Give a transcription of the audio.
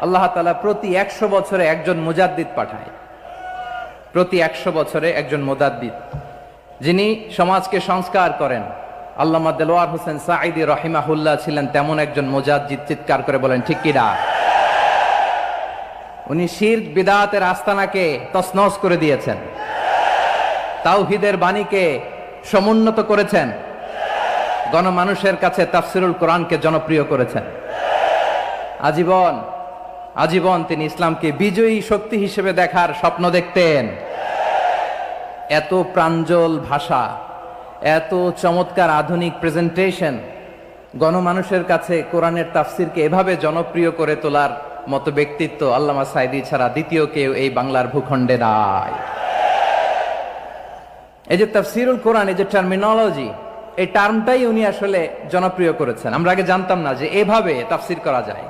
আল্লাহ তাআলা প্রতি 100 বছরে একজন মুজাদ্দিদ পাঠায়। প্রতি 100 বছরে একজন মুজাদ্দিদ, যিনি সমাজকে সংস্কার করেন। আল্লামা দেলোয়ার হোসেন সাঈদী রাহিমাহুল্লাহ ছিলেন তেমন একজন মুজাদ্দিদ। চিৎকার করে বলেন ঠিক কিনা? উনি শিরক বিদআতের আস্তানাকে তছনছ করে দিয়েছেন, তাওহীদের বাণীকে সমুন্নত করেছেন, গণমানুষের কাছে তাফসিরুল কোরআনকে জনপ্রিয় করেছেন। আজীবন আজীবন তিনি ইসলামকে বিজয়ী শক্তি হিসেবে দেখার স্বপ্ন দেখতেন। এত প্রাঞ্জল ভাষা, এত চমৎকার আধুনিক প্রেজেন্টেশন, গণমানুষের কাছে কোরআনের তাফসিরকে এভাবে জনপ্রিয় করে তোলার মতো ব্যক্তিত্ব আল্লামা সাঈদী ছাড়া দ্বিতীয় কেউ এই বাংলার ভূখণ্ডে নাই। এই যে তাফসিরুল কোরআন, এই যে টার্মিনোলজি, এই টার্মটাই উনি আসলে জনপ্রিয় করেছেন। আমরা আগে জানতাম না যে এভাবে তাফসির করা যায়।